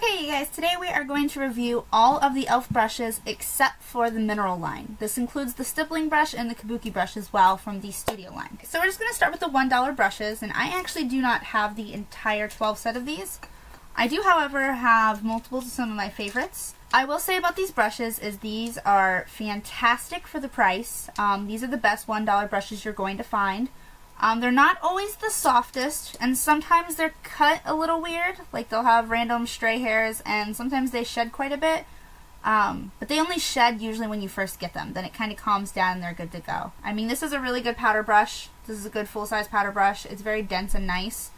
Okay, you guys, today we are going to review all of the e.l.f. brushes except for the mineral line. This includes the Stippling brush and the Kabuki brush as well from the Studio line. So we're just going to start with the $1 brushes, and I actually do not have the entire 12 set of these. I do, however, have multiples of some of my favorites. I will say about these brushes is these are fantastic for the price. These are the best $1 brushes you're going to find. They're not always the softest, and sometimes they're cut a little weird, like they'll have random stray hairs, and sometimes they shed quite a bit, but they only shed usually when you first get them. Then it kind of calms down and they're good to go. I mean, this is a really good powder brush. This is a good full-size powder brush. It's very dense and nice.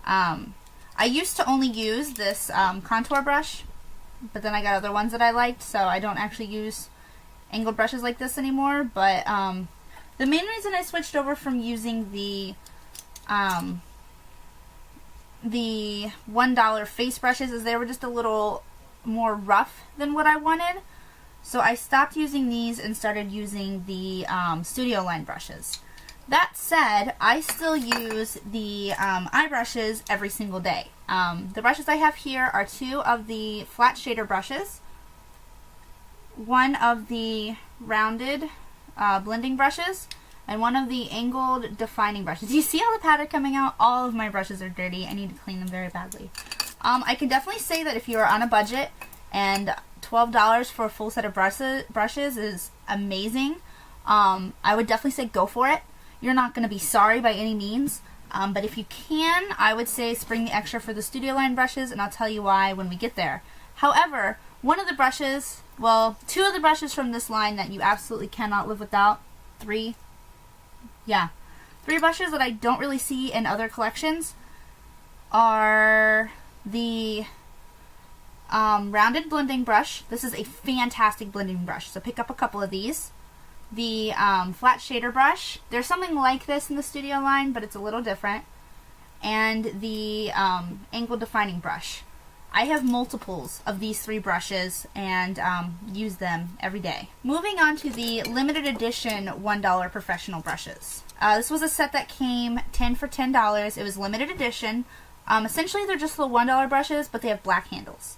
I used to only use this contour brush, but then I got other ones that I liked, so I don't actually use angled brushes like this anymore, but the main reason I switched over from using the $1 face brushes is they were just a little more rough than what I wanted. So I stopped using these and started using the Studio line brushes. That said, I still use the eye brushes every single day. The brushes I have here are two of the flat shader brushes, one of the rounded blending brushes, and one of the angled defining brushes. Do you see all the powder coming out? All of my brushes are dirty. I need to clean them very badly. I can definitely say that if you are on a budget and $12 for a full set of brushes is amazing. I would definitely say go for it. You're not going to be sorry by any means. But if you can, I would say spring the extra for the Studio line brushes, and I'll tell you why when we get there. However, one of the brushes, well, two of the brushes from this line that you absolutely cannot live without, three brushes that I don't really see in other collections are the rounded blending brush. This is a fantastic blending brush, so pick up a couple of these. The flat shader brush, there's something like this in the Studio line, but it's a little different. And the angled defining brush. I have multiples of these three brushes and use them every day. Moving on to the limited edition $1 professional brushes. This was a set that came 10 for $10. It was limited edition. Essentially they're just little $1 brushes, but they have black handles.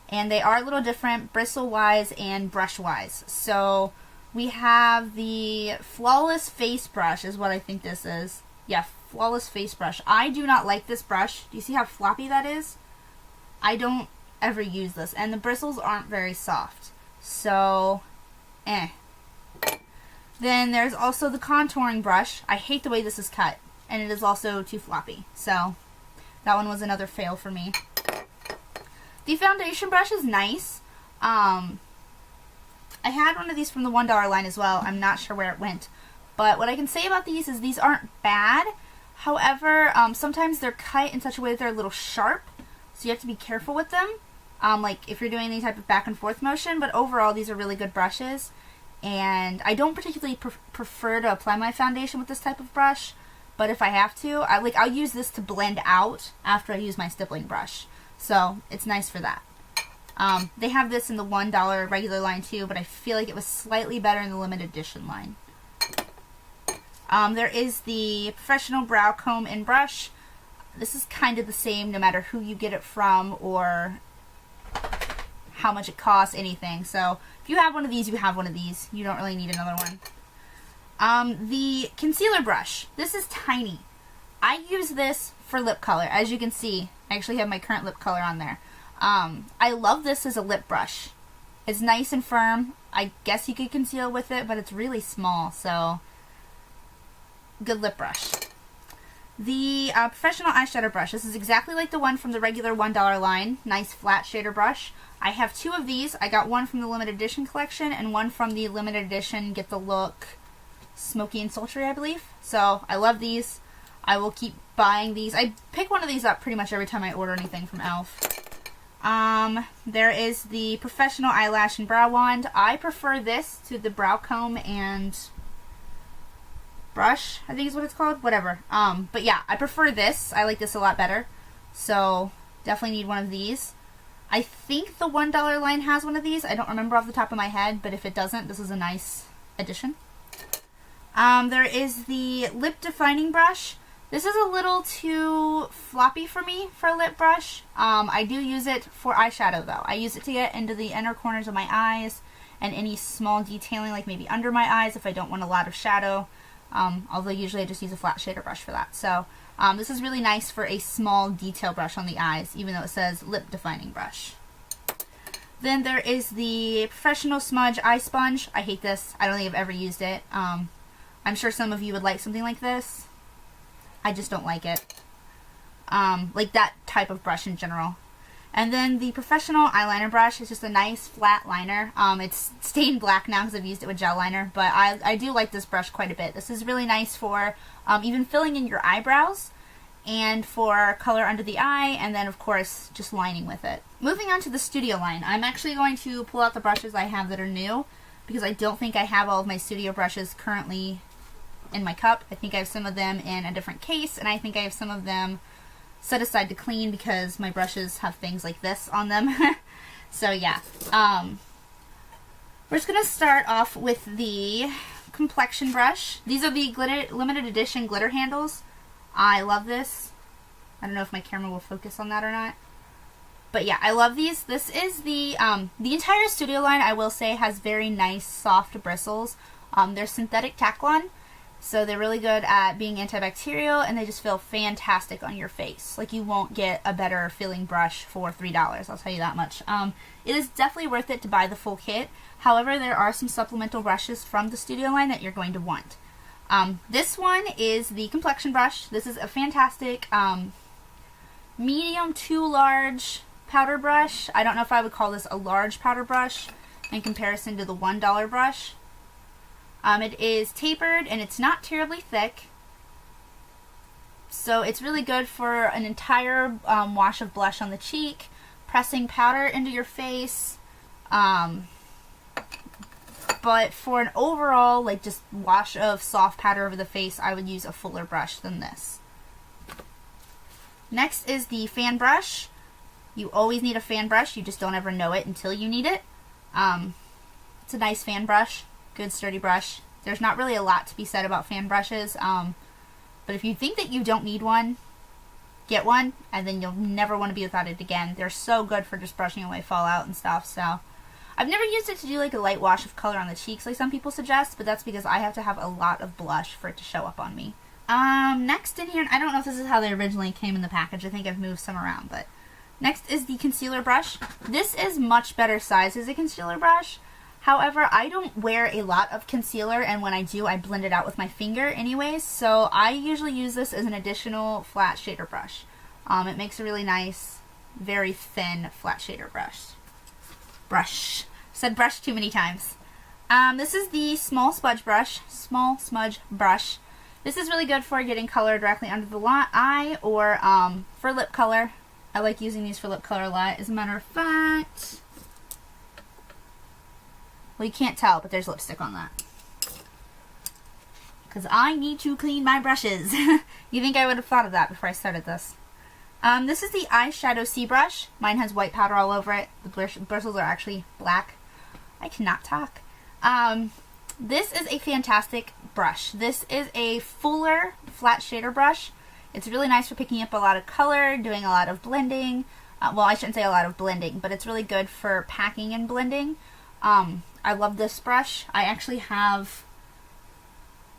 And they are a little different bristle-wise and brush-wise. So we have the Flawless Face Brush is what I think this is. Yeah, Flawless Face Brush. I do not like this brush. Do you see how floppy that is? I don't ever use this, and the bristles aren't very soft, so Then there's also the contouring brush. I hate the way this is cut, and it is also too floppy, so that one was another fail for me. The foundation brush is nice. I had one of these from the $1 line as well. I'm not sure where it went, but what I can say about these is these aren't bad. However, sometimes they're cut in such a way that they're a little sharp, so you have to be careful with them, like if you're doing any type of back and forth motion, but overall these are really good brushes, and I don't particularly prefer to apply my foundation with this type of brush, but if I have to, I'll use this to blend out after I use my stippling brush, so it's nice for that. They have this in the $1 regular line too, but I feel like it was slightly better in the limited edition line. There is the professional brow comb and brush. This is kind of the same no matter who you get it from or how much it costs, anything. So if you have one of these, you have one of these. You don't really need another one. The concealer brush. This is tiny. I use this for lip color. As you can see, I actually have my current lip color on there. I love this as a lip brush. It's nice and firm. I guess you could conceal with it, but it's really small, so good lip brush. The professional eyeshadow brush. This is exactly like the one from the regular $1 line. Nice flat shader brush. I have two of these. I got one from the limited edition collection and one from the limited edition Get the Look Smoky and Sultry, I believe. So I love these. I will keep buying these. I pick one of these up pretty much every time I order anything from e.l.f. There is the professional eyelash and brow wand. I prefer this to the brow comb and brush, I think is what it's called, whatever. But yeah, I prefer this. I like this a lot better, so definitely need one of these. I think the $1 line has one of these. I don't remember off the top of my head, but if it doesn't, this is a nice addition. There is the lip defining brush. This is a little too floppy for me for a lip brush. I do use it for eyeshadow though. I use it to get into the inner corners of my eyes and any small detailing, like maybe under my eyes if I don't want a lot of shadow. Although usually I just use a flat shader brush for that. So this is really nice for a small detail brush on the eyes, even though it says lip defining brush. Then there is the Professional Smudge Eye Sponge. I hate this. I don't think I've ever used it. I'm sure some of you would like something like this. I just don't like it. Like that type of brush in general. And then the Professional Eyeliner Brush is just a nice flat liner. It's stained black now because I've used it with gel liner, but I do like this brush quite a bit. This is really nice for even filling in your eyebrows and for color under the eye, and then of course just lining with it. Moving on to the Studio line, I'm actually going to pull out the brushes I have that are new because I don't think I have all of my studio brushes currently in my cup. I think I have some of them in a different case, and I think I have some of them set aside to clean because my brushes have things like this on them. So yeah, we're just gonna start off with the complexion brush. These are the limited edition glitter handles. I love this. I don't know if my camera will focus on that or not, but yeah, I love these. This is the entire Studio line, I will say, has very nice soft bristles. They're synthetic Taklon, so they're really good at being antibacterial, and they just feel fantastic on your face. Like, you won't get a better feeling brush for $3, I'll tell you that much. It is definitely worth it to buy the full kit. However, there are some supplemental brushes from the Studio line that you're going to want. This one is the complexion brush. This is a fantastic medium to large powder brush. I don't know if I would call this a large powder brush in comparison to the $1 brush. It is tapered and it's not terribly thick, so it's really good for an entire wash of blush on the cheek, pressing powder into your face, but for an overall like just wash of soft powder over the face, I would use a fuller brush than this. Next is the fan brush. You always need a fan brush, you just don't ever know it until you need it. It's a nice fan brush. Good sturdy brush. There's not really a lot to be said about fan brushes, but if you think that you don't need one, get one, and then you'll never want to be without it again. They're so good for just brushing away fallout and stuff. So I've never used it to do like a light wash of color on the cheeks like some people suggest, but that's because I have to have a lot of blush for it to show up on me. Next in here, I don't know if this is how they originally came in the package. I think I've moved some around, but next is the concealer brush. This is much better size as a concealer brush. However, I don't wear a lot of concealer, and when I do, I blend it out with my finger anyways, so I usually use this as an additional flat shader brush. It makes a really nice, very thin flat shader brush. Said brush too many times. This is the small smudge brush. This is really good for getting color directly under the eye or for lip color. I like using these for lip color a lot. As a matter of fact, well, you can't tell, but there's lipstick on that. Because I need to clean my brushes. You think I would have thought of that before I started this. This is the eyeshadow C brush. Mine has white powder all over it. The bristles are actually black. I cannot talk. This is a fantastic brush. This is a fuller flat shader brush. It's really nice for picking up a lot of color, doing a lot of blending. Well, I shouldn't say a lot of blending, but it's really good for packing and blending. I love this brush. I actually have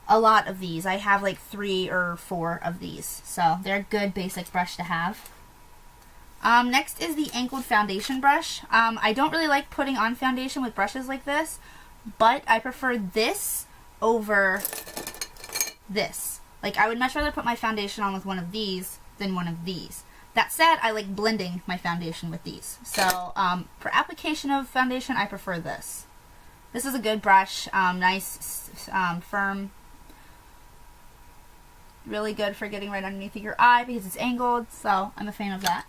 a lot of these. I have like 3 or 4 of these, so they're a good basic brush to have. Next is the angled foundation brush. I don't really like putting on foundation with brushes like this, but I prefer this over this. Like, I would much rather put my foundation on with one of these than one of these. That said, I like blending my foundation with these. So, for application of foundation, I prefer this. This is a good brush, nice, firm. Really good for getting right underneath your eye because it's angled, so I'm a fan of that.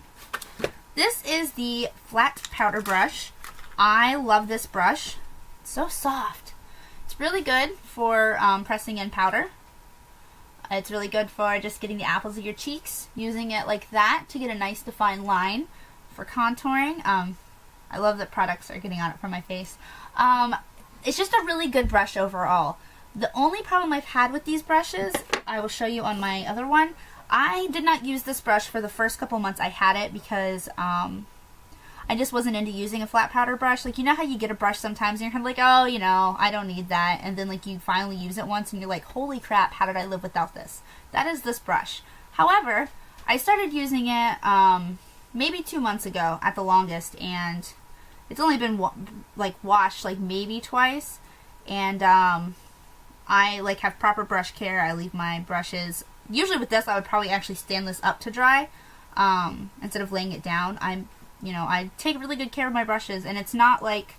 This is the flat powder brush. I love this brush. It's so soft. It's really good for pressing in powder. It's really good for just getting the apples of your cheeks, using it like that to get a nice defined line for contouring. I love that products are getting on it from my face. It's just a really good brush overall. The only problem I've had with these brushes, I will show you on my other one, I did not use this brush for the first couple months I had it because I just wasn't into using a flat powder brush. Like, you know how you get a brush sometimes and you're kind of like, oh, you know, I don't need that. And then, like, you finally use it once and you're like, holy crap, how did I live without this? That is this brush. However, I started using it maybe 2 months ago at the longest, and it's only been washed like maybe twice. And I like have proper brush care. I leave my brushes. Usually with this, I would probably actually stand this up to dry instead of laying it down. I take really good care of my brushes, and it's not like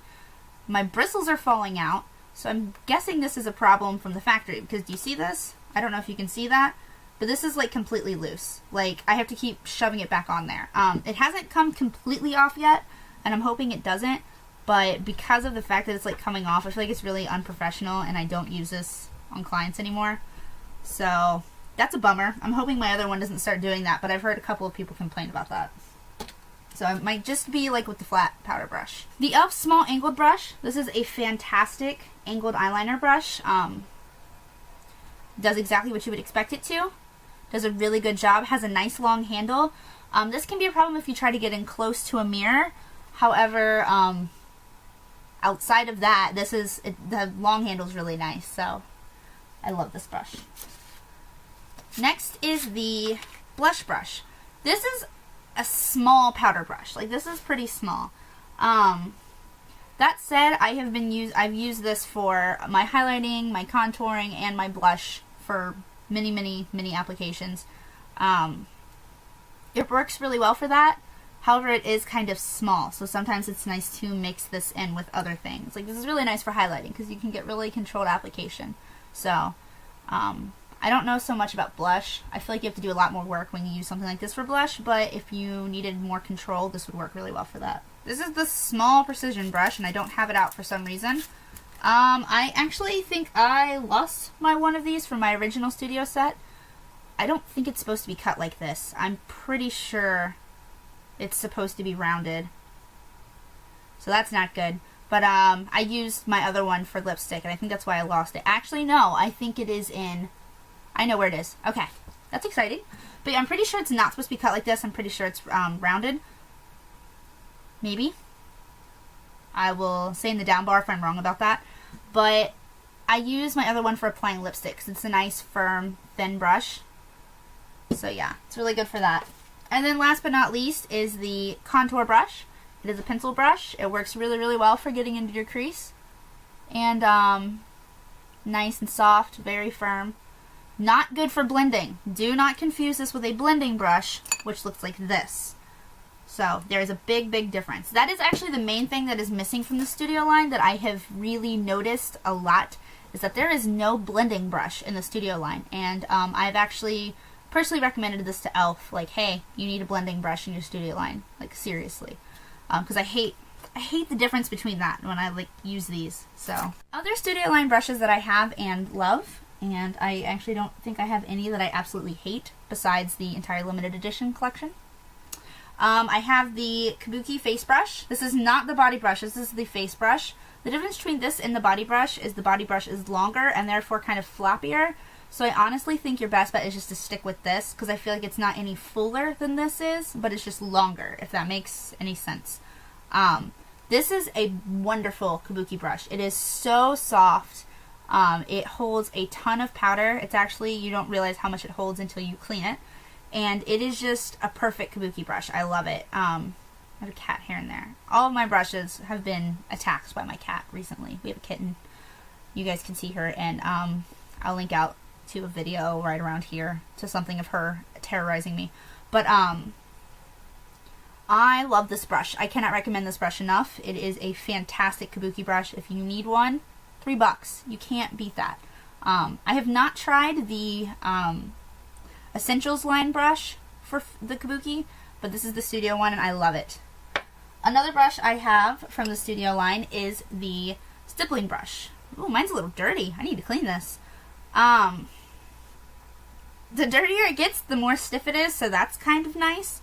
my bristles are falling out. So I'm guessing this is a problem from the factory, because do you see this? I don't know if you can see that, but this is like completely loose. Like, I have to keep shoving it back on there. It hasn't come completely off yet, and I'm hoping it doesn't, but because of the fact that it's like coming off, I feel like it's really unprofessional, and I don't use this on clients anymore. So that's a bummer. I'm hoping my other one doesn't start doing that, but I've heard a couple of people complain about that. So it might just be like with the flat powder brush. The e.l.f. small angled brush. This is a fantastic angled eyeliner brush. Does exactly what you would expect it to. Does a really good job. Has a nice long handle. This can be a problem if you try to get in close to a mirror. However, outside of that, the long handle is really nice. So I love this brush. Next is the blush brush. This is a small powder brush. Like, this is pretty small. That said, I've used this for my highlighting, my contouring, and my blush for many applications. It works really well for that. However, it is kind of small, so sometimes it's nice to mix this in with other things. Like, this is really nice for highlighting because you can get really controlled application. So, I don't know so much about blush. I feel like you have to do a lot more work when you use something like this for blush, but if you needed more control, this would work really well for that. This is the small precision brush, and I don't have it out for some reason. I actually think I lost my one of these from my original studio set. I don't think it's supposed to be cut like this. I'm pretty sure it's supposed to be rounded. So that's not good. But I used my other one for lipstick, and I think that's why I lost it. Actually, no, I think it is in... I know where it is. Okay, that's exciting. But yeah, I'm pretty sure it's not supposed to be cut like this. I'm pretty sure it's rounded. Maybe. I will say in the down bar if I'm wrong about that. But I use my other one for applying lipstick because it's a nice, firm, thin brush. So yeah, it's really good for that. And then last but not least is the contour brush. It is a pencil brush. It works really well for getting into your crease. And nice and soft, very firm. Not good for blending. Do not confuse this with a blending brush, which looks like this. So there is a big difference. That is actually the main thing that is missing from the Studio line that I have really noticed a lot, is that there is no blending brush in the Studio line. And I've actually personally recommended this to e.l.f. Like, hey, you need a blending brush in your Studio line. Like, seriously. Because I hate the difference between that when I like use these. So other Studio line brushes that I have and love, and I actually don't think I have any that I absolutely hate besides the entire limited edition collection. I have the Kabuki face brush. This is not the body brush, this is the face brush. The difference between this and the body brush is longer and therefore kind of floppier. So I honestly think your best bet is just to stick with this because I feel like it's not any fuller than this is, but it's just longer, if that makes any sense. This is a wonderful Kabuki brush. It is so soft. It holds a ton of powder. It's actually, you don't realize how much it holds until you clean it. And it is just a perfect Kabuki brush. I love it. I have a cat here and there. All of my brushes have been attacked by my cat recently. We have a kitten. You guys can see her, and I'll link out to a video right around here to something of her terrorizing me. But I love this brush. I cannot recommend this brush enough. It is a fantastic Kabuki brush. If you need one, $3. You can't beat that. I have not tried the Essentials line brush for the Kabuki, but this is the Studio one and I love it. Another brush I have from the Studio line is the Stippling brush. Ooh, mine's a little dirty. I need to clean this. The dirtier it gets, the more stiff it is, so that's kind of nice.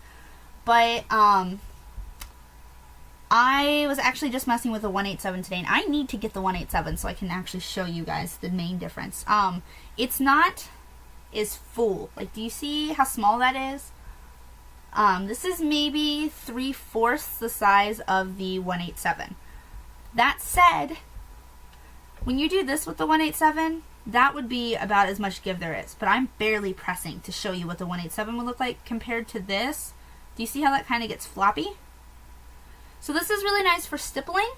But I was actually just messing with the 187 today, and I need to get the 187 so I can actually show you guys the main difference. It's not is full. Like, do you see how small that is? This is maybe 3/4 the size of the 187. That said, when you do this with the 187, that would be about as much give there is. But I'm barely pressing to show you what the 187 would look like compared to this. Do you see how that kind of gets floppy? So this is really nice for stippling,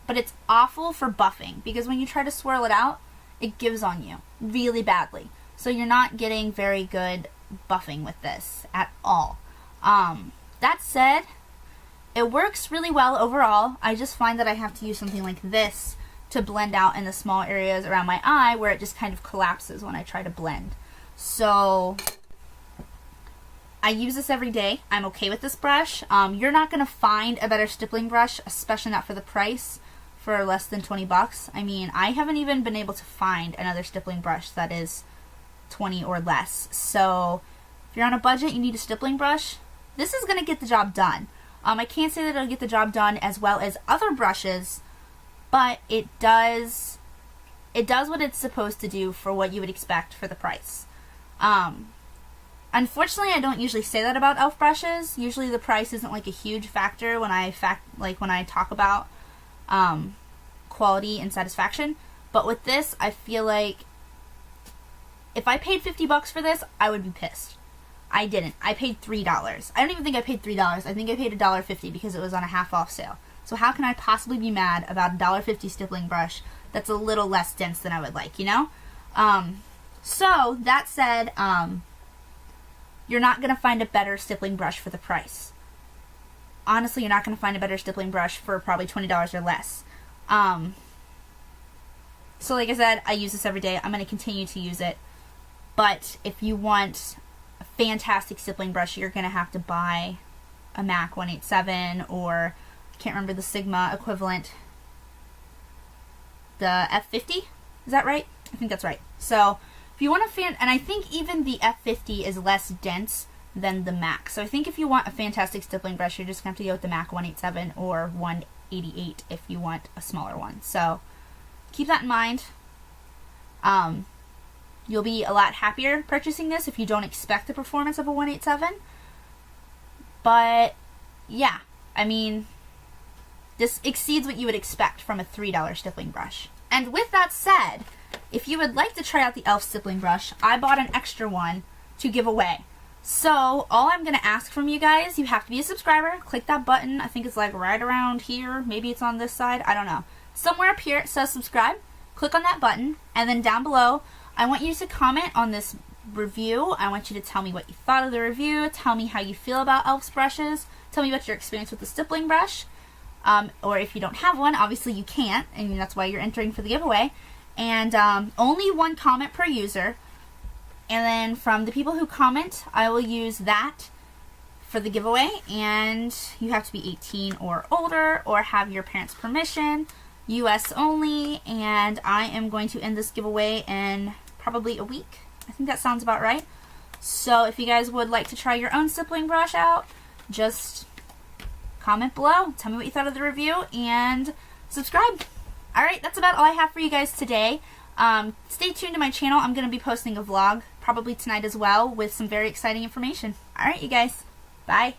but it's awful for buffing because when you try to swirl it out, it gives on you really badly. So you're not getting very good buffing with this at all. That said, it works really well overall. I just find that I have to use something like this to blend out in the small areas around my eye where it just kind of collapses when I try to blend. So I use this every day. I'm okay with this brush. You're not going to find a better stippling brush, especially not for the price, for less than 20 bucks. I mean, I haven't even been able to find another stippling brush that is 20 or less. So if you're on a budget, you need a stippling brush. This is going to get the job done. I can't say that it'll get the job done as well as other brushes, but it does what it's supposed to do for what you would expect for the price. Unfortunately, I don't usually say that about e.l.f. brushes. Usually the price isn't like a huge factor when I talk about quality and satisfaction. But with this, I feel like if I paid 50 bucks for this, I would be pissed. I didn't. I paid $3. I don't even think I paid $3. I think I paid $1.50 because it was on a half off sale. So how can I possibly be mad about a $1.50 stippling brush that's a little less dense than I would like, you know? So that said, you're not going to find a better stippling brush for the price. Honestly, you're not going to find a better stippling brush for probably $20 or less. So like I said, I use this every day. I'm going to continue to use it. But if you want a fantastic stippling brush, you're going to have to buy a MAC 187 or, I can't remember the Sigma equivalent, the F50? Is that right? I think that's right. So if you want a and I think even the F50 is less dense than the MAC. So I think if you want a fantastic stippling brush, you're just going to have to go with the MAC 187 or 188 if you want a smaller one. So keep that in mind. You'll be a lot happier purchasing this if you don't expect the performance of a 187. But yeah, I mean, this exceeds what you would expect from a $3 stippling brush. And with that said, if you would like to try out the e.l.f. stippling brush, I bought an extra one to give away. So all I'm going to ask from you guys, you have to be a subscriber. Click that button. I think it's like right around here. Maybe it's on this side. I don't know. Somewhere up here it says subscribe. Click on that button. And then down below, I want you to comment on this review. I want you to tell me what you thought of the review. Tell me how you feel about e.l.f.'s brushes. Tell me about your experience with the stippling brush. Or if you don't have one, obviously you can't. And that's why you're entering for the giveaway. And only one comment per user. And then from the people who comment, I will use that for the giveaway. And you have to be 18 or older or have your parents' permission. US only. And I am going to end this giveaway in probably a week. I think that sounds about right. So if you guys would like to try your own stippling brush out, just comment below. Tell me what you thought of the review and subscribe. Alright, that's about all I have for you guys today. Stay tuned to my channel. I'm going to be posting a vlog probably tonight as well with some very exciting information. Alright, you guys. Bye.